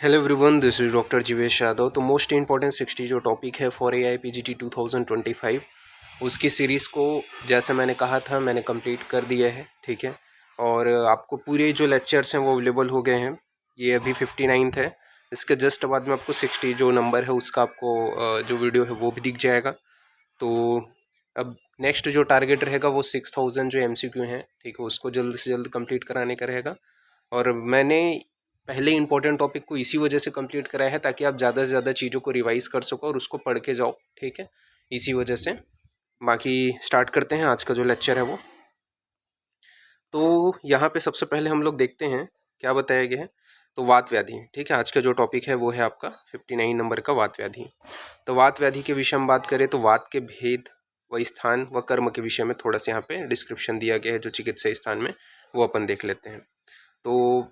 Hello everyone, this is doctor Jeevesh Yadav. तो most important 60 जो topic है फॉर एआई पीजीटी 2025 उसकी सीरीज़ को जैसे मैंने कहा था मैंने कंप्लीट कर दिया है। ठीक है, और आपको पूरे जो लेक्चर्स हैं वो अवेलेबल हो गए हैं। ये अभी 59th है। इसके जस्ट बाद में आपको 60 जो नंबर है उसका आपको जो वीडियो है वो भी दिख जाएगा। तो अब नेक्स्ट जो टारगेट रहेगा वो 6000 जो एमसीक्यू हैं, ठीक है, उसको जल्द से जल्द कंप्लीट कराने का रहेगा। और मैंने पहले इंपॉर्टेंट टॉपिक को इसी वजह से कंप्लीट कराया है ताकि आप ज़्यादा से ज़्यादा चीज़ों को रिवाइज कर सको और उसको पढ़ के जाओ। ठीक है, इसी वजह से। बाकी स्टार्ट करते हैं आज का जो लेक्चर है वो। तो यहाँ पे सबसे पहले हम लोग देखते हैं क्या बताया गया है। तो वात व्याधि, ठीक है, आज का जो टॉपिक है वो है आपका 59 नंबर का वात व्याधि। तो वात व्याधि के विषय में बात करें तो वात के भेद व स्थान व कर्म के विषय में थोड़ा सा यहाँ पे डिस्क्रिप्शन दिया गया है जो चिकित्सा स्थान में, वो अपन देख लेते हैं। तो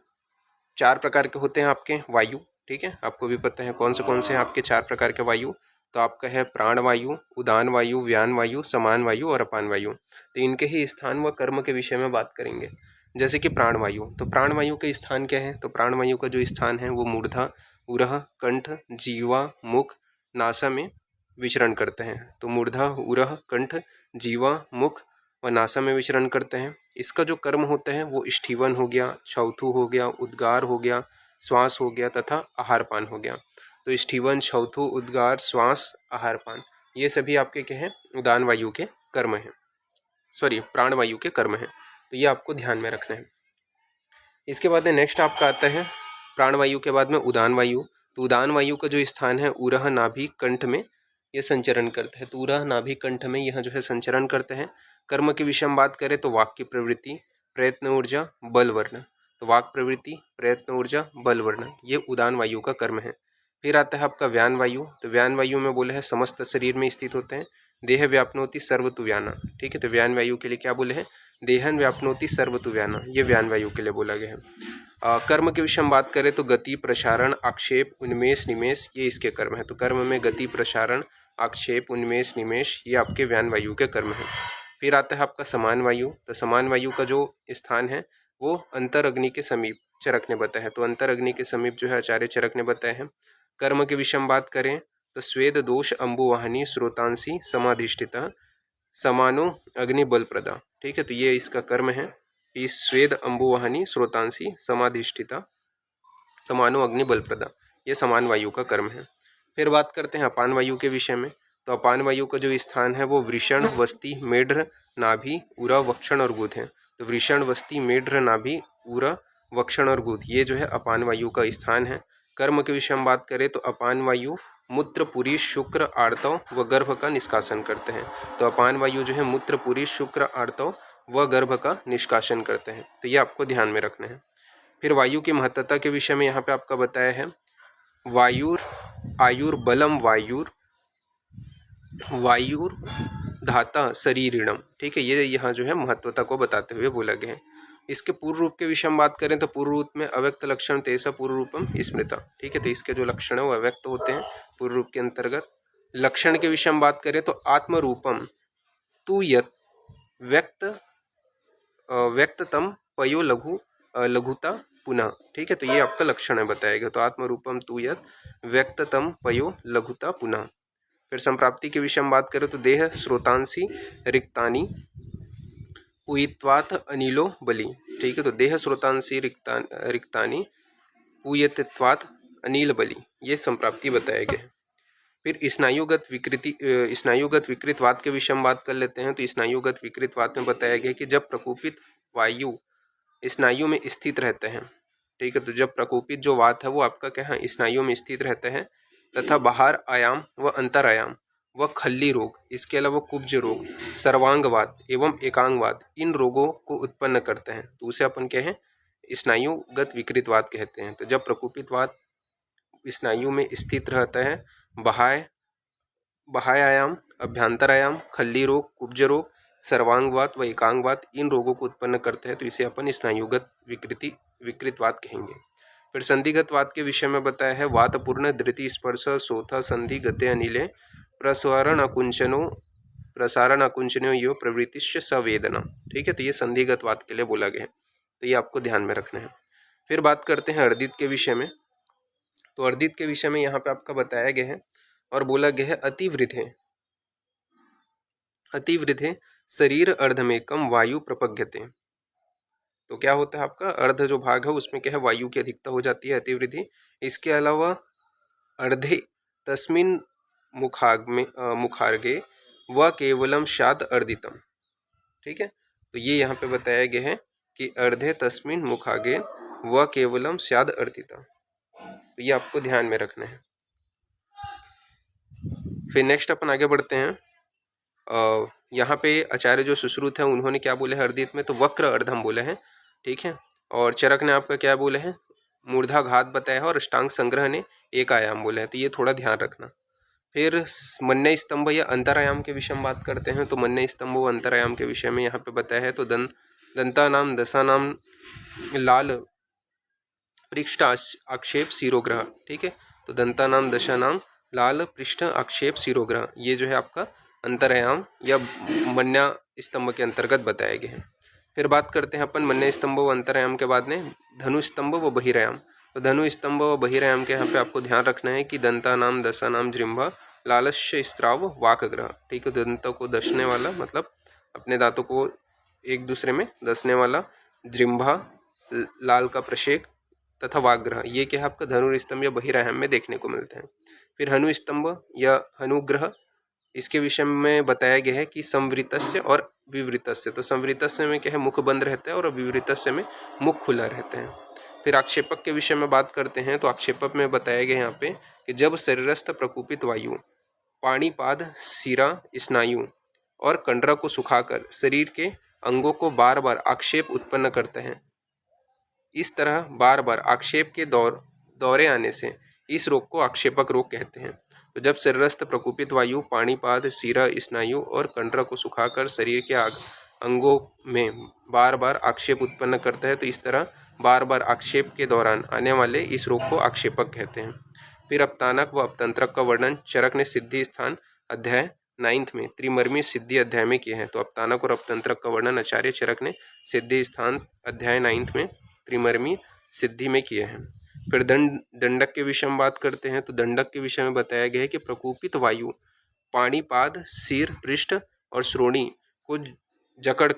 4 प्रकार के होते हैं आपके वायु। ठीक है, आपको भी पता है कौन से हैं आपके 4 प्रकार के वायु। तो आपका है प्राण वायु, उदान वायु, व्यान वायु, समान वायु और अपान वायु। तो इनके ही स्थान व कर्म के विषय में बात करेंगे। जैसे कि प्राण वायु, तो प्राण वायु के स्थान क्या है? तो प्राण वायु का जो स्थान है वो मूर्धा, उरह, कंठ, जीवा, मुख, नासा में विचरण करते हैं। तो मूर्धा, उरह, कंठ, जीवा, मुख व नासा में विचरण करते हैं। इसका जो कर्म होता है वो स्टीवन हो गया, छौथु हो गया, उद्गार हो गया, श्वास हो गया तथा आहारपान हो गया। तो स्टीवन, छौथु, उद्गार, श्वास, आहारपान ये सभी आपके क्या हैं? उदान वायु के कर्म हैं, सॉरी प्राण वायु के कर्म हैं। तो ये आपको ध्यान में रखना है। इसके बाद में नेक्स्ट आपका आता है प्राण वायु के बाद में उदान वायु। तो उदान वायु का जो स्थान है उरह, नाभि, कंठ में ये संचरण करते हैं। तो उरह, नाभि, कंठ में यह जो है संचरण करते हैं। कर्म के विषय में बात करें तो वाक की प्रवृत्ति, प्रयत्न ऊर्जा, बल वर्ण। तो वाक प्रवृत्ति, प्रयत्न ऊर्जा, बल वर्ण ये उदान वायु का कर्म है। फिर आता है आपका व्यान वायु। तो व्यान वायु में बोले है समस्त शरीर में स्थित होते हैं। देह व्यापनोति सर्वतु व्याना। ठीक है, तो व्यान वायु के लिए क्या बोले हैं? देहन व्यापनोति सर्वतु व्याना, ये व्यान वायु के लिए बोला गया है। कर्म के विषय में बात करें तो गति, प्रसारण, आक्षेप, उन्मेष, निमेष ये इसके कर्म है। तो कर्म में गति, प्रसारण, आक्षेप, उन्मेष, निमेष ये आपके व्यान वायु के कर्म है। फिर आता है आपका समान वायु। तो समान वायु का जो स्थान है वो अंतर अग्नि के समीप चरक ने बताया है। तो अंतर अग्नि के समीप जो है आचार्य चरक ने बताया है। कर्म के विषय में बात करें तो स्वेद दोष अम्बुवाहिनी स्रोतांसी समाधिष्ठिता समानो अग्नि बल प्रदा। ठीक है, तो ये इसका कर्म है कि स्वेद अम्बुवाहिनी स्रोतांसी समाधिष्ठिता समानो अग्नि बल प्रदा, ये समान वायु का कर्म है। फिर बात करते हैं अपान वायु के विषय में। तो अपान वायु का जो स्थान है वो वृषण, वस्ति, मेढ्र, नाभि, उरा, वक्षण और गुद है। तो वृषण, वस्ति, मेढ्र, नाभि, उरा, वक्षण और गुद ये जो है अपान वायु का स्थान है। कर्म के विषय में बात करें तो अपान वायु मूत्र, पुरी, शुक्र, आर्तव व गर्भ का निष्कासन करते हैं। तो अपान वायु जो है मूत्र, पुरी, शुक्र, आर्तव व गर्भ का निष्कासन करते हैं। तो ये आपको ध्यान में रखना है। फिर वायु की महत्ता के विषय में यहाँ पे आपका बताया है वायुर आयुर्बलम वायुर धाता शरीरिणम। ठीक है, ये यहाँ जो है महत्वता को बताते हुए बोला गया है। इसके पूर्व रूप के विषय में बात करें तो पूर्व रूप में अव्यक्त लक्षण तेसा पूर्व रूपम स्मृता। ठीक है, तो इसके जो लक्षण है वो अव्यक्त होते हैं पूर्व रूप के अंतर्गत। लक्षण के विषय में बात करें तो आत्मरूपम तु यत व्यक्त व्यक्ततम पयो लघु लघुता पुनः। ठीक है, तो ये आपका लक्षण है बताया गया। तो आत्मरूपम तु यत व्यक्ततम पयो लघुता पुनः। फिर संप्राप्ति के विषय में बात करें तो देह स्रोतांसी रिक्तानी पुयित्वात् अनिलो बलि। ठीक है, तो देह स्रोतांसी रिक्तानी पुयित्वात् अनिल बलि ये संप्राप्ति बताया गया है। फिर स्नायुगत विकृतवात के विषय में बात कर लेते हैं। तो स्नायुगत विकृतवात में बताया गया कि जब प्रकोपित वायु स्नायु में स्थित रहते हैं। ठीक है, तो जब प्रकोपित जो वात है वो आपका क्या है? स्नायु में स्थित रहते हैं तथा बाहर आयाम व अंतर आयाम व खल्ली रोग, इसके अलावा कुब्ज रोग, सर्वांगवात एवं एकांगवात इन रोगों को उत्पन्न करते हैं। तो उसे अपन क्या है? स्नायुगत विकृतवात कहते हैं। तो जब प्रकोपित वात स्नायु में स्थित रहता है, बाह्य आयाम, अभ्यंतर आयाम, खल्ली रोग, कुब्ज रोग, सर्वांगवात व एकांगवात इन रोगों को उत्पन्न करते हैं। तो इसे अपन स्नायुगत विकृतवात कहेंगे। फिर संधिगतवात के विषय में बताया है वातपूर्ण धृति स्पर्श सोथा संधि गते अनिले प्रसारण अकुंचनो यो प्रवृत्तिश्च सवेदना। ठीक है, तो ये संधिगतवात के लिए बोला गया है। तो ये आपको ध्यान में रखना है। फिर बात करते हैं अर्दित के विषय में। तो अर्दित के विषय में यहाँ पे आपका बताया गया है और बोला गया है अतिवृद्धे शरीर अर्धमेकम वायु प्रपद्यते। तो क्या होता है आपका अर्ध जो भाग है उसमें क्या है वायु की अधिकता हो जाती है अतिवृद्धि। इसके अलावा अर्धे तस्मिन मुखार्गे व केवलम शाद अर्दितम। ठीक है, तो ये यहाँ पे बताया गया है कि अर्धे तस्मिन मुखागे व केवलम स्याद अर्दितम। तो ये आपको ध्यान में रखना है। फिर नेक्स्ट अपन आगे बढ़ते हैं। यहाँ पे आचार्य जो सुश्रुत है उन्होंने क्या बोले हैं अर्दित में, तो वक्र अर्धम बोले हैं। ठीक है, और चरक ने आपका क्या बोले हैं मूर्धाघात बताया है और अष्टांग संग्रह ने एक आयाम बोले हैं। तो ये थोड़ा ध्यान रखना। फिर मन्य स्तंभ या अंतरायाम के विषय में बात करते हैं। तो मन्य स्तंभ व अंतरायाम के विषय में यहाँ पे बताया है। तो दंता नाम दशा नाम लाल पृष्ठ आक्षेप शिरोग्रह। ठीक है, तो दंता नाम दशा नाम लाल पृष्ठ आक्षेप शिरोग्रह ये जो है आपका अंतरायाम या मन्या स्तंभ के अंतर्गत बताए गए हैं। फिर बात करते हैं अपन मन्य स्तंभ व अंतरायाम के बाद में धनु स्तंभ व बहिरायाम। तो धनु स्तंभ व बहिरायाम के यहाँ पे आपको ध्यान रखना है कि दंता नाम दशा नाम जृंभा लालस्य स्त्राव वाकग्रह। ठीक है, दंतों को दसने वाला मतलब अपने दांतों को एक दूसरे में दसने वाला, जृंभा लाल का प्रशेक तथा वाग्रह ये क्या है आपका धनुर्स्तंभ या बहिरायाम में देखने को मिलते हैं। फिर हनु स्तंभ या हनुग्रह इसके विषय में बताया गया है कि संवृतस्य और विवृतस्य। तो संवृतस्य में क्या है मुख बंद रहता है और विवृतस्य में मुख खुला रहता है। फिर आक्षेपक के विषय में बात करते हैं। तो आक्षेपक में बताया गया यहाँ पे कि जब शरीरस्थ प्रकोपित वायु पाणिपाद शिरा स्नायु और कंडरा को सुखाकर शरीर के अंगों को बार बार आक्षेप उत्पन्न करते हैं, इस तरह बार बार आक्षेप के दौरे आने से इस रोग को आक्षेपक रोग कहते हैं। तो जब शरीरस्थ प्रकोपित वायु पाणिपाद शिरा स्नायु और कंडरा को सुखाकर शरीर के अंगों में बार बार आक्षेप उत्पन्न करता है, तो इस तरह बार बार आक्षेप के दौरान आने वाले इस रोग को आक्षेपक कहते हैं। फिर अपतानक व अपतंत्रक का वर्णन चरक ने सिद्धि स्थान अध्याय 9 में त्रिमर्मी सिद्धि अध्याय में किए हैं। तो अपतानक और अपतंत्रक का वर्णन आचार्य चरक ने सिद्धि स्थान अध्याय 9 में त्रिमर्मी सिद्धि में किए हैं। फिर दंडक के विषय में बात करते हैं। तो दंडक के विषय में बताया गया है कि प्रकोपित वायु पाणिपाद सिर पृष्ठ और श्रोणी को जकड़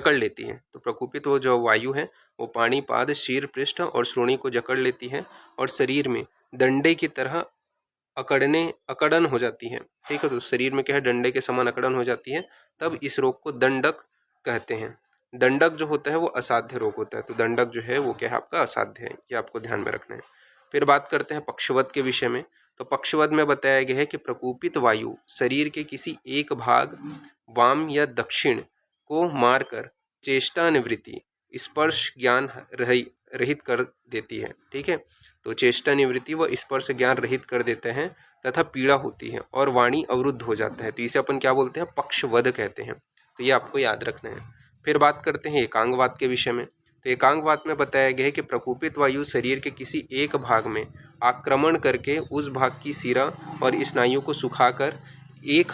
लेती है। तो प्रकोपित वो जो वायु है वो पाणिपाद शीर पृष्ठ और श्रोणी को जकड़ लेती है और शरीर में डंडे की तरह अकड़न हो जाती है। ठीक है, तो शरीर में क्या है डंडे के समान अकड़न हो जाती है, तब इस रोग को दंडक कहते हैं। दंडक जो होता है वो असाध्य रोग होता है। तो दंडक जो है वो क्या है आपका असाध्य है, ये आपको ध्यान में रखना है। फिर बात करते हैं पक्षवद के विषय में। तो पक्षवद में बताया गया है कि प्रकोपित वायु शरीर के किसी एक भाग वाम या दक्षिण को मारकर चेष्टा निवृत्ति स्पर्श ज्ञान रहित कर देती है। ठीक है, तो चेष्टा निवृत्ति व स्पर्श ज्ञान रहित कर देते हैं तथा पीड़ा होती है और वाणी अवरुद्ध हो जाता है। तो इसे अपन क्या बोलते हैं पक्षवद कहते हैं। तो ये आपको याद रखना है। फिर बात करते हैं एकांगवात के विषय में। तो एकांगवात में बताया गया है कि प्रकोपित वायु शरीर के किसी एक भाग में आक्रमण करके उस भाग की शिरा और स्नायु को सुखाकर एक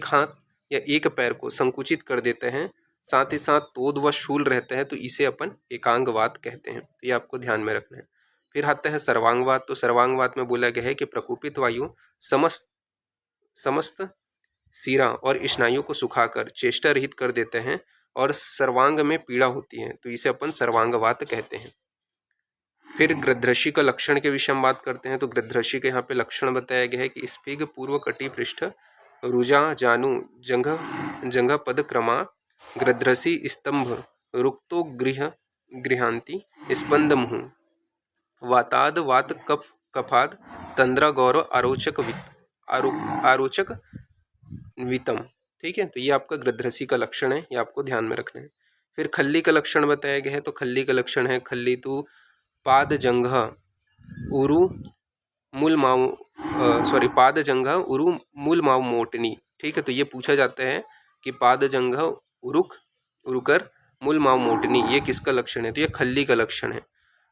हाथ या एक पैर को संकुचित कर देते हैं, साथ ही साथ तोद व शूल रहता है, तो इसे अपन एकांगवात कहते हैं। तो ये आपको ध्यान में रखना है। फिर आता है सर्वांगवात। तो सर्वांगवात में बोला गया है कि प्रकोपित वायु समस्त शिरा और स्नायु को सुखाकर चेष्टा रहित कर देते हैं और सर्वांग में पीड़ा होती है, तो इसे अपन सर्वांगवात कहते हैं। फिर गृध्रशी का लक्षण के विषय में बात करते हैं। तो गृध्रशी के यहाँ पे लक्षण बताया गया है कि स्फिग पूर्व कटी पृष्ठ रुजा जानु जंघ पद क्रमा गृध्रसी स्तंभ रुक्तो गृहांति स्पंद मुह वाताद वात कफाद तंद्रा गौरव आरोचक वितम। ठीक है, तो ये आपका गृध्रसी का लक्षण है, ये आपको ध्यान में रखना है। फिर खल्ली का लक्षण बताया गया है। तो खल्ली का लक्षण है खल्ली तु पाद जंघ उरु मूल माव मोटनी। ठीक है, तो ये पूछा जाता है कि पाद जंघ उरुकर मूल माव मोटनी ये किसका लक्षण है, तो ये खल्ली का लक्षण है।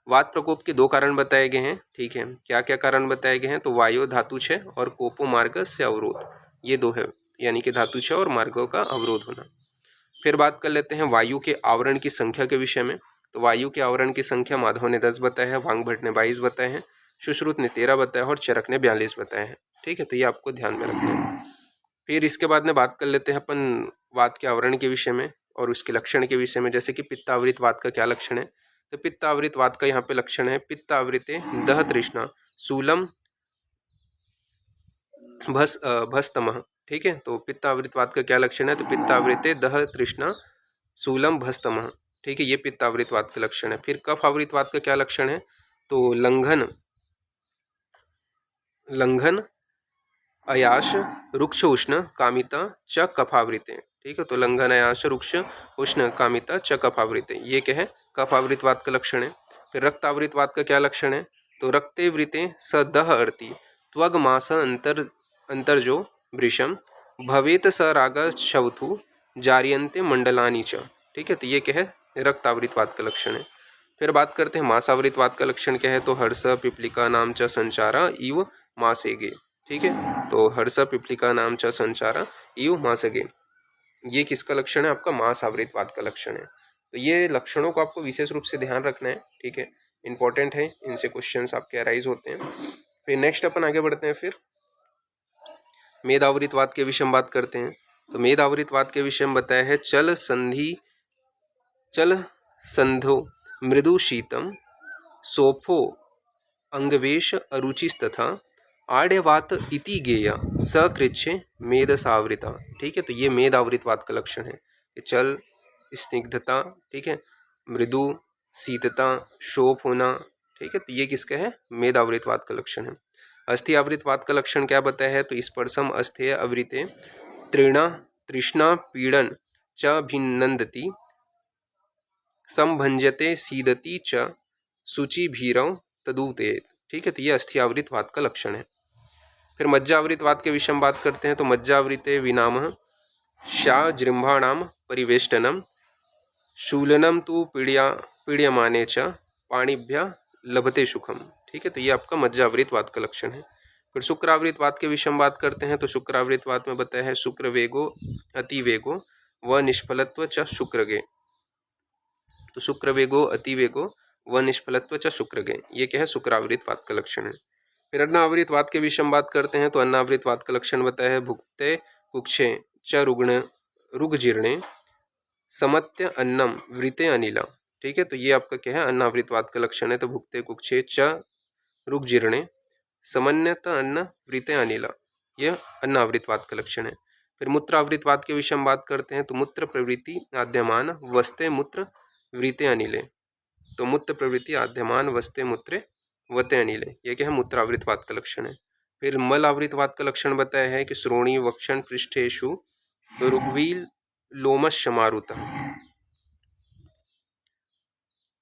वात प्रकोप के 2 कारण बताए गए हैं। ठीक है, क्या क्या कारण बताए गए हैं, तो वायु धातु क्षय और कोपो मार्ग से अवरोध, ये 2 है, यानी कि धातु क्षय और मार्गों का अवरोध होना। फिर बात कर लेते हैं वायु के आवरण की संख्या के विषय में। तो वायु के आवरण की संख्या माधव ने 10 बताया है, वांगभट ने 22 बताए हैं, सुश्रुत ने 13 बताया और चरक ने 42 बताए हैं। ठीक है, तो ये आपको ध्यान में रखना है। फिर इसके बाद में बात कर लेते हैं अपन वात के आवरण के विषय में और उसके लक्षण के विषय में, जैसे कि पित्तावृत वात का क्या लक्षण है। तो पित्तावृत वात का यहाँ पे लक्षण है पित्तावृते दह तृष्णा शूलम भस्तमः। ठीक है, तो पित्तावृत वात का क्या लक्षण है, तो पित्तावृते दह तृष्णा शूलम भस्तमः। ठीक है, ये पित्तावृत वात का लक्षण है। फिर कफ आवृत वात का क्या लक्षण है, तो लंघन अयाश रुक्ष उष्ण कामिता च कफावृते। ठीक है, तो लंघन अयाश रुक्ष उष्ण कामिता च कफावृते, ये क्या है, कफावृत वात का लक्षण है। फिर रक्तावृत वात का क्या लक्षण है, तो रक्ते वृते स दह अर्ति त्वग मास अंतर्जो वृषम भवेत स राग शवथु जारियन्ते मंडलानि च। ठीक है, तो ये क्या है, रक्तावृत वात का लक्षण है। फिर बात करते हैं मासावृत वात का लक्षण क्या है, तो हर्ष पिपलिका नाम च संचारा इव मासेगे। ठीक है, तो हर्ष पिपलिका नाम च संचारा इव मासेगे, ये किसका लक्षण है, आपका मासावृत वात का लक्षण है। तो ये लक्षणों को आपको विशेष रूप से ध्यान रखना है। ठीक है, इंपॉर्टेंट है, इनसे क्वेश्चंस आपके अराइज होते हैं। फिर नेक्स्ट अपन आगे बढ़ते हैं। फिर मेदावृत वात के विषय में बात करते हैं। तो मेदावृत वात के विषय में बताया है चल संधो मृदु शीतम सोफो अंगवेश अरुचिस्तथा आड्यवात इति गेय सकृच्छे मेदसावृता। ठीक है, तो ये मेदावृत वात का लक्षण है। चल स्निग्धता, ठीक है, मृदु शीतता, शोफ होना। ठीक है, तो ये किसका है, मेदावृत वात का लक्षण है। अस्थि आवृत वात का लक्षण क्या बताया है, तो स्पर्शम अस्थेय अवृते तृष्णा पीड़न च भिन्नंदति संभंजते सीदति च सूचि भीरव तदुतेत। ठीक है, तो ये अस्थियावृत वात का लक्षण है। फिर मज्जावृत वात के विषय में बात करते हैं। तो मज्जावृते विनामः शाजृंभाणाम परिवेष्टनम शूलनम तु पीड्यमाने च पाणिभ्य लभते सुखम। ठीक है, तो ये आपका मज्जावृत वात का लक्षण है। फिर शुक्रावृत वात के विषय में बात करते हैं। तो शुक्रावृत वात में बताया है शुक्र वेगो अतिवेगो व निष्फलत्व च शुक्रगे। तो शुक्र वेगो अतिवेगो व निष्फलत्व च शुक्रगे, ये क्या है, शुक्रावृत वात का लक्षण है। फिर अन्नावृत वात के विषय में बात करते हैं। तो अन्नावृत वात का लक्षण बताया है भुक्ते कुक्षे च रुग्जीर्णे समत्य अन्नम वृते अनिला। ठीक है, तो ये आपका क्या है, अन्नावृत वात का लक्षण है। तो भुक्ते कुक्षे च रुग्जीर्णे समन्यत अन्न वृते अनिला, यह अन्नावृत वात का लक्षण है। फिर मूत्रावृत वात के विषय में बात करते हैं। तो मूत्र प्रवृत्ति आद्यमान वस्ते मूत्र वृते अनिले। तो मूत्र प्रवृत्ति आद्यमान वस्ते मूत्रे वते अनिले, यह क्या है, मूत्रावृत वात का लक्षण है। फिर मल आवृत वात का लक्षण बताया है कि श्रोणी वक्षण पृष्ठेषु रुग्वील लोमशमारुत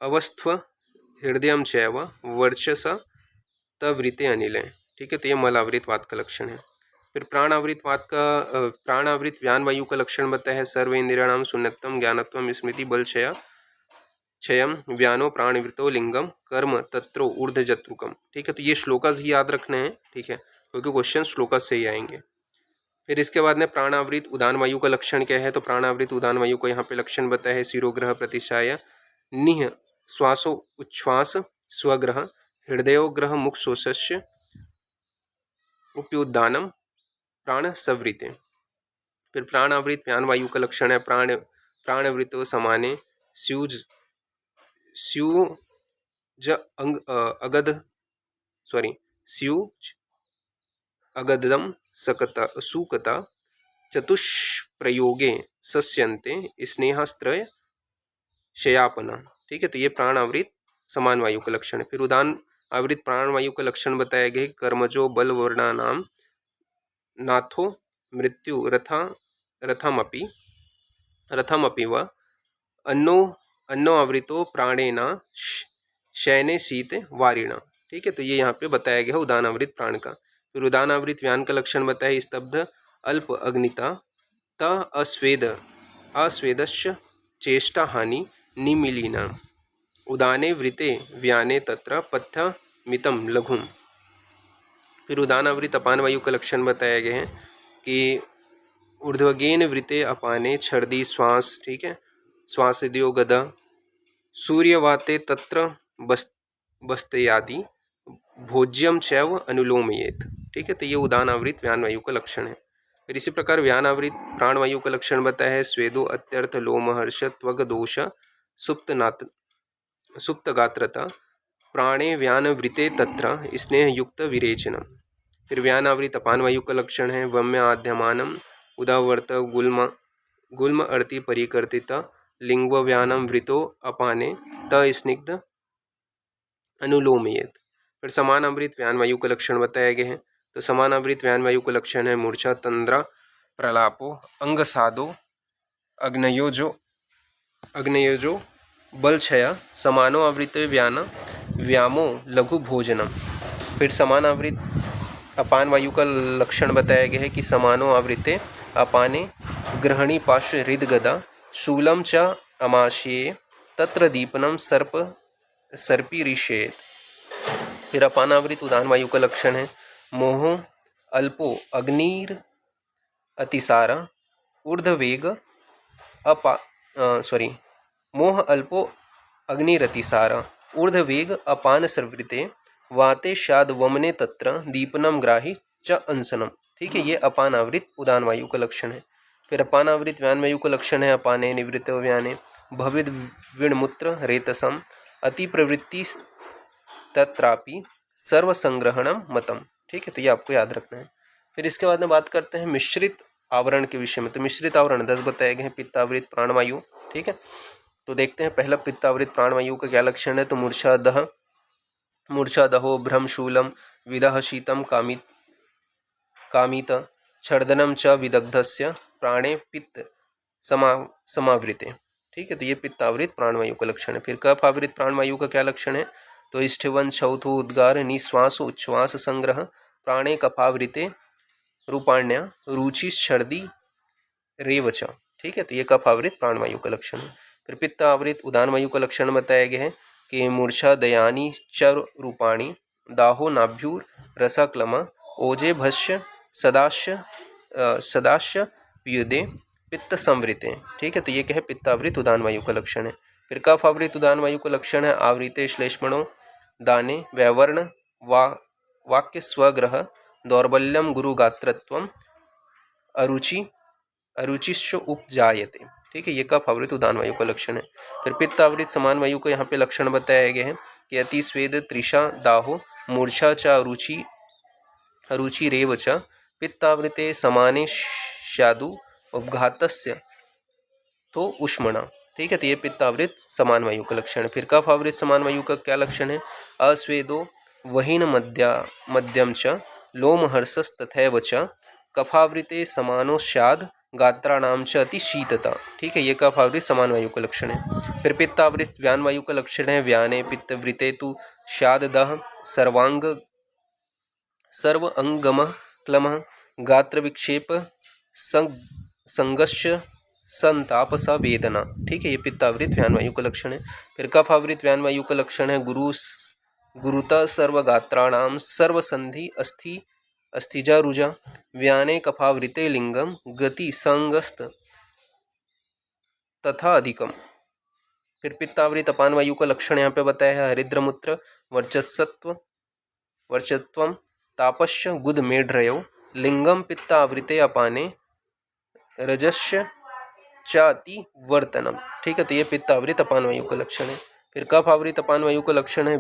अवस्थ हृदय चैव वर्चस तवृते अनिले। ठीक है, तो ये मलावृत वात का लक्षण है। फिर प्राणावृत वात का प्राणावृत व्यान वायु का लक्षण बताया है सर्वेन्द्रियाणाम सुन्नतम ज्ञानत्वम स्मृति बल क्षयम व्यानो प्राणवृतो लिंगम कर्म तत्रो ऊर्ध्वजत्रुकम। ठीक है, तो ये श्लोकस ही याद रखने हैं। ठीक है, क्योंकि क्वेश्चन श्लोकस से ही आएंगे। फिर इसके बाद में प्राणावृत उदान वायु का लक्षण क्या है। तो प्राणावृत उदान वायु को यहाँ पे लक्षण बताया है शिरोग्रह प्रतिशाय निह श्वासो उच्छ्वास स्वग्रह हृदयोग्रह मुख शोषस्य उपयुद्धानम प्राण सवृते। फिर प्राणावृत व्यान वायु का लक्षण है प्राणवृतो समाने स्यूज अगदम सुकता चतुष्प्रयोगे सस्यन्ते स्नेहास्त्रय शयापना। ठीक है, तो ये प्राणावृत समान वायु का लक्षण है। फिर उदान आवृत प्राण वायु का लक्षण बताया गया कर्मजो बल वर्णानाम नाथो मृत्यु रथमपि व अन्नो आवृतो प्राणेना शयने शीत वारिणा। ठीक है, तो ये यहाँ पे बताया गया उदानावृत प्राण का। फिर उदानावृत व्यान का लक्षण बताया स्तब्ध अल्प अग्निता त अस्वेदश्च चेष्टा हानि निमिलीना उदाने वृते व्याने तत्र पथ्य मितम लघुम। फिर उदानावृत अपान वायु का लक्षण बताया गया है कि ऊर्ध्वगेन वृते अपाने छर्दी श्वास। ठीक है, श्वासद्यो गदा सूर्यवाते तत्र बस्तयादि भोज्यम चैव अनुलोमयेत। ठीक है, तो ये उदान आवृत व्यान वायु का लक्षण है। फिर इसी प्रकार व्यान आवृत प्राण वायु का लक्षण बताया है, स्वेदो अत्यर्थ लोमहर्ष त्वग दोष सुप्त गात्रता प्राणे व्यान वृते तत्र स्नेह युक्त विरेचनम। फिर व्यान आवृत अपान वायु का लक्षण है, वम्य आद्यमानम उदावर्त गुल्म गुल्म अर्ति परिकर्तित लिंग व्यानम वृतो अपाने त स्निग्ध अनुलोमयेत। फिर समान अमृत व्यान वायु का लक्षण बताया गया है। तो समान अमृत व्यान वायु का लक्षण है, मूर्छा तंद्रा प्रलापो अंग साधो अग्नयोजो बलक्षया समानो आवृत व्यान व्यामो लघु भोजनम। फिर समान आवृत अपान वायु का लक्षण बताया गया है कि समानो आवृते अपाने ग्रहणी पार्श्व हृदगदा शूलम च अमाशये तत्र दीपनम सर्पी ऋषेत। फिर अपानावृत उदान वायु का लक्षण है, मोह अल्पो अग्निर अतिसारा ऊर्ध्वेग मोह अल्पो अग्निरतिसारा ऊर्ध्वेग अपान सर्वृते वाते शाद वमने तत्र दीपनम ग्राही च अंसनम। ठीक है, ये अपानावृत उदान वायु का लक्षण है। फिर अपानावृत व्यान वायु का लक्षण है, अपाने निवृत्त व्याने भविद विणमूत्र रेतसम अति प्रवृत्ति तत्रापि सर्वसंग्रहणम मतम। ठीक है, तो ये आपको याद रखना है। फिर इसके बाद में बात करते हैं मिश्रित आवरण के विषय में। तो मिश्रित आवरण 10 बताए गए हैं, पित्तावृत प्राणवायु। ठीक है, तो देखते हैं पहला पित्तावृत प्राणवायु का क्या लक्षण है। तो मूर्छा दहो भ्रमशूलम विदह शीतम कामित छर्दनम च विदग्धस्य प्राणे पित्त समावृते। ठीक है, तो ये पित्तावृत प्राणवायु का लक्षण है। फिर कफावृत प्राणवायु का क्या लक्षण है। तो इष्ठवन छौथो उद्गार निश्वास उच्छ्वास संग्रह प्राणे कफावृते रूपाण्या रुचि छर्दी रेवच। ठीक है, तो ये कफावृत प्राणवायु का लक्षण है। फिर पित्तावृत उदान वायु का लक्षण बताया गया है कि मूर्छा दयानी चर रूपाणी दाहो नाभ्यूर रसाक्लम ओजे भस्य सदाश्य पीयुदे पित्त संवृते। ठीक है, तो ये क्या है, पित्तावृत उदान वायु का लक्षण है। फिर कफावृत उदान वायु का लक्षण है, आवृते श्लेष्मणो दाने वैवर्ण वाक्य स्वग्रह दौर्बल्यम गुरुगात्रत्वम अरुचिश्च उपजायते। ठीक है, ये कफावृत उदान वायु का लक्षण है। फिर पित्तावृत समान वायु का यहाँ पे लक्षण बताया गया है कि अति स्वेद त्रिषा दाहो मूर्छा च अरुचि रेव च पित्तावृते समाने स्यादु उपघातस्य तो उष्मणा। ठीक है, तो ये पित्तावृत समान वायु का लक्षण है। फिर कफावृत समान वायु का क्या लक्षण है, अस्वेदो वहीन मध्यम च लोमहर्षस तथैव च कफावृते समानो स्याद गात्राणाम च अति शीतता। ठीक है, ये कफावृत समान वायु का लक्षण है। फिर पित्तावृत व्यान वायु का लक्षण है, व्याने पित्तवृते तु स्याद दह सर्व अंगम क्लम गात्र विक्षेप संगश संताप सा वेदना। ठीक है, ये पित्तावृत व्यान वायु का लक्षण है। फिर कफावृत व्यान वायु का लक्षण है, गुरुता सर्वगात्राणाम सर्वसंधि अस्थिजा रुजा व्याने कफावृते लिंगम गति संगस्त तथा अधिकम। फिर पित्तावृत अपान वायु का लक्षण यहाँ पे बताया है, हरिद्रमूत्र वर्चत्वम तापस्य गुद मेढ्रयो लिंगम पित्तावृते अपाने रजस्य चाति वर्तनम। ठीक है, तो ये पित्तावृत अपान वायु का लक्षण है। फिर कफावृत अपान वायु का लक्षण है,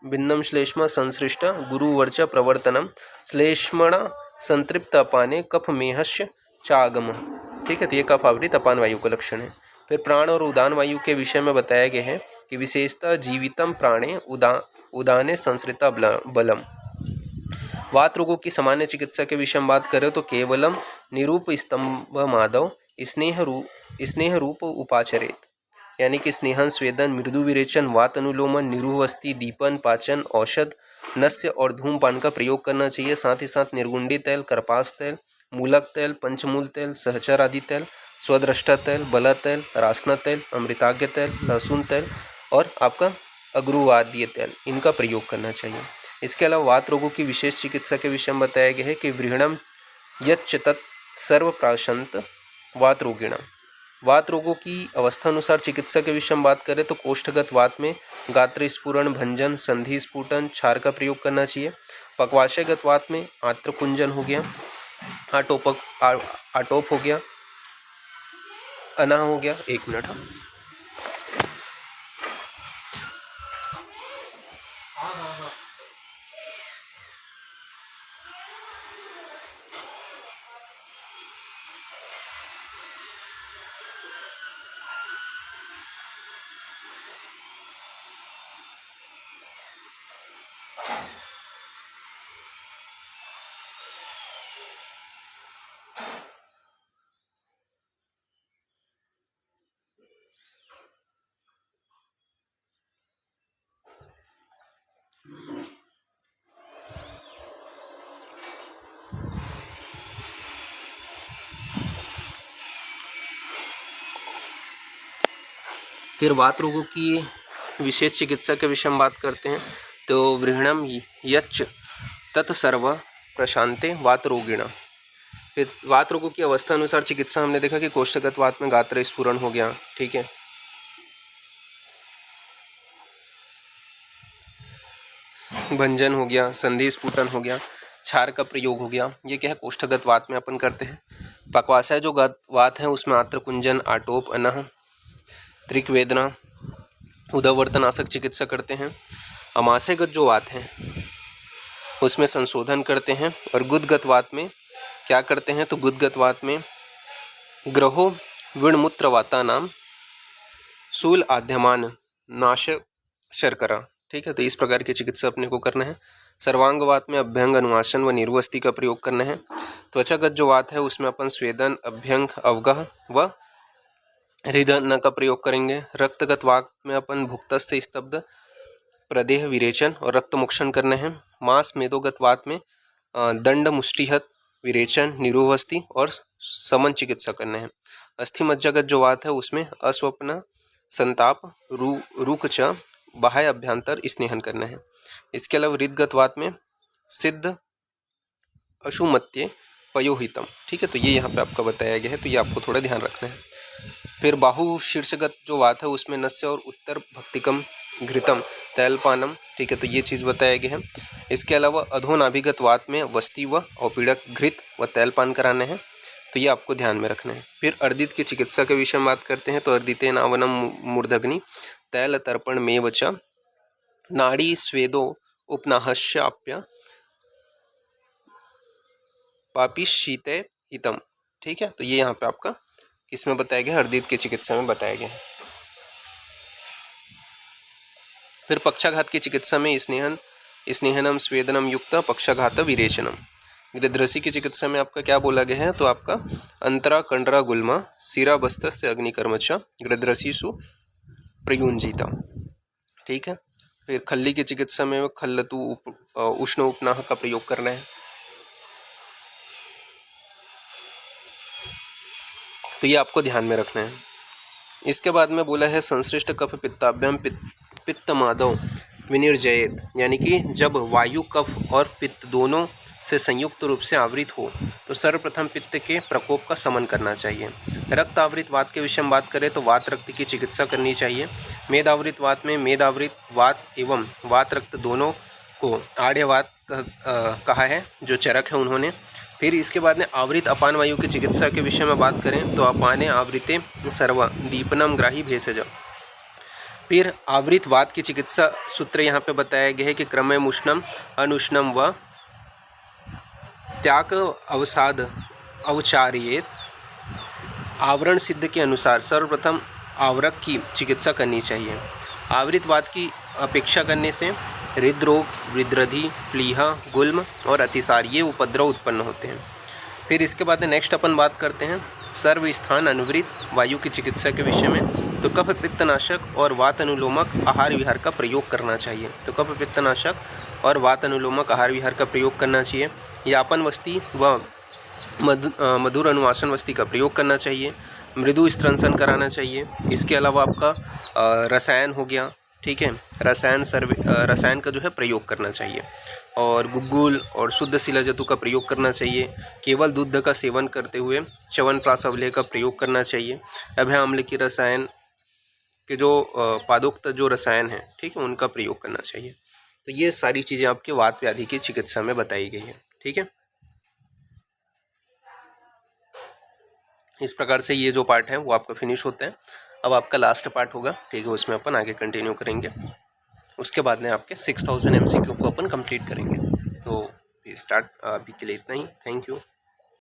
भिन्नम श्लेष्म संसृष्ट गुरुवर्च प्रवर्तनम श्लेष्मणा संतृप्त अपाने कफ मेहस्य चागम। ठीक है, तो ये कफावृत अपान वायु का लक्षण है। फिर प्राण और उदान वायु के विषय में बताया गया है कि विशेषता जीवितम प्राणे उदाने संसृता बलम। वात रोगों की सामान्य चिकित्सा के विषय में बात करें तो केवलम निरूप स्तंभ माधव स्नेह रूप उपाचरेत, यानी कि स्नेहन स्वेदन मृदु विरेचन वात अनुलोमन निरूहवस्थी दीपन पाचन औषध नस्य और धूमपान का प्रयोग करना चाहिए। साथ ही साथ निर्गुंडी तैल, करपास तैल, मूलक तैल, पंचमूल तैल, सहचर आदि तैल, स्वदृष्टा तैल, बला तैल, रासना तैल, अमृताग्य तैल, लहसुन तैल और आपका अग्रुवादीय तैल, इनका प्रयोग करना चाहिए। इसके अलावा वात रोगों की विशेष चिकित्सा के विषय में बताया गया है कि व्रीहणम यच्च तत् सर्व प्राशंत वात रोगिणा, वात रोगों की अवस्था अनुसार चिकित्सा के विषय में बात करें तो कोष्ठगत वात में गात्र स्फुरण, भंजन, संधि स्फुटन, क्षार का प्रयोग करना चाहिए। पक्वाशयगत वात में आत्र कुंजन हो गया, आटोप हो गया, अना हो गया। 1 मिनट। फिर वात रोगों की विशेष चिकित्सा के विषय में बात करते हैं तो वृहणम यच्च तत्सर्व प्रशांते वात रोगिणा। फिर वात रोगों की अवस्था अनुसार चिकित्सा हमने देखा कि कोष्ठगत वात में गात्र स्फुरण हो गया, ठीक है, भंजन हो गया, संधि स्फुटन हो गया, क्षार का प्रयोग हो गया। ये क्या है, कोष्ठगत वात में अपन करते हैं। पक्वाशय जो वात है उसमें आत्र कुंजन, आटोप, अनह, त्रिक वेदना, उदवर्तनाशक चिकित्सा करते हैं। अमाशयगत जो वात है उसमें संशोधन करते हैं। और गुदगत वात में क्या करते हैं तो गुदगत वात में ग्रहो विणमूत्र वाता नाम शूल आद्यमान नाश शर्करा, ठीक है। तो इस प्रकार की चिकित्सा अपने को करना है। सर्वांग वात में अभ्यंग, अनुवासन व निर्वस्ति का प्रयोग करना है। त्वचागत जो वात है उसमें अपन स्वेदन, अभ्यंग, अवगाह व हृदय का प्रयोग करेंगे। रक्तगत वात में अपन भुक्तस्य स्तब्ध, प्रदेह विरेचन और रक्त मोक्षण करने हैं। मांस मेदोगत वात में दंड, मुष्टिहत, विरेचन, निरोवस्ति और समन चिकित्सा करने हैं। अस्थि मज्जागत जो वात है उसमें अस्वप्न, संताप, रूकच, बाह्य अभ्यंतर स्नेहन करना है। इसके अलावा हृदगत वात में सिद्ध, अशुमत्य, पयोहितम, ठीक है। तो ये यहाँ पे आपका बताया गया है, तो ये आपको थोड़ा ध्यान रखना है। फिर बाहु शीर्षगत जो वात है उसमें नस्य और उत्तर भक्तिकम, घृतम, तैलपानम, ठीक है। तो ये चीज़ बताया गया है। इसके अलावा अधोनाभिगत वात में वस्ति व औपीड़क, घृत व तैलपान कराने हैं, तो ये आपको ध्यान में रखना है। फिर अर्दित की चिकित्सा के विषय में बात करते हैं तो अर्दिते नावनम मूर्धग्नि तैल तर्पण में वच नाड़ी स्वेदो उपनाहस्याप्य पापी शीते हितम, ठीक है। तो ये यहाँ पे आपका किसमें बताया गया, अर्दित की चिकित्सा में बताया गया है। फिर पक्षाघात की चिकित्सा में स्नेहनम स्वेदनम युक्त पक्षाघात विरेचनम। गृध्रसी की चिकित्सा में आपका क्या बोला गया है तो आपका अंतरा कंडरा गुल्मा सिरा बस्त से अग्निकर्मच गृध्रसीसु प्रयुंजिता, ठीक है। फिर खल्ली की चिकित्सा में खल्लतु उष्ण उपनाह का प्रयोग करना है। तो ये आपको ध्यान में रखना है। इसके बाद में बोला है संश्लिष्ट कफ पित्ताभ्यम पित्तमादव विनिर्जयेत, यानी कि जब वायु, कफ और पित्त दोनों से संयुक्त रूप से आवृत हो तो सर्वप्रथम पित्त के प्रकोप का शमन करना चाहिए। रक्त आवृत वात के विषय में बात करें तो वात रक्त की चिकित्सा करनी चाहिए। मेद आवृत वात में मेद आवृत वात एवं वात रक्त दोनों को आढ़वात कहा है, जो चरक है उन्होंने। फिर इसके बाद में आवृत अपान वायु की चिकित्सा के विषय में बात करें तो अपाने आवृते सर्व दीपनम ग्राही भेषज। फिर आवृत वात की चिकित्सा सूत्र यहाँ पे बताया गया है कि क्रमम उष्णम, अनुष्णम व त्याग अवसाद अवचार्येत। आवरण सिद्ध के अनुसार सर्वप्रथम आवरक की चिकित्सा करनी चाहिए। आवृत वात की अपेक्षा करने से हृदरोग, हृदृधि, प्लीहा, गुल्म और अतिसार ये उपद्रव उत्पन्न होते हैं। फिर इसके बाद नेक्स्ट अपन बात करते हैं सर्व स्थान अनुवृत वायु की चिकित्सा के विषय में। तो कफ पित्तनाशक और वात अनुलोमक आहार विहार का प्रयोग करना चाहिए। तो कफ पित्तनाशक और वात अनुलोमक आहार विहार का प्रयोग करना चाहिए। यापन वस्ती व मधुर अनुवासन वस्ती का प्रयोग करना चाहिए। मृदु स्त्रंसन कराना चाहिए। इसके अलावा आपका रसायन हो गया, ठीक है, रसायन का जो है प्रयोग करना चाहिए, और गुग्गुल और शुद्ध शिलाजतु का प्रयोग करना चाहिए। केवल दूध का सेवन करते हुए च्यवनप्राश अवलेह का प्रयोग करना चाहिए। अभय अम्ल की रसायन के जो पादोक्त जो रसायन है, ठीक है, उनका प्रयोग करना चाहिए। तो ये सारी चीज़ें आपके वात व्याधि की चिकित्सा में बताई गई है। ठीक है, इस प्रकार से ये जो पार्ट है वो आपका फिनिश होता है। अब आपका लास्ट पार्ट होगा, ठीक है, उसमें अपन आगे कंटिन्यू करेंगे। उसके बाद में आपके 6000 MCQ को अपन कंप्लीट करेंगे। तो स्टार्ट अभी के लिए इतना ही। Thank you.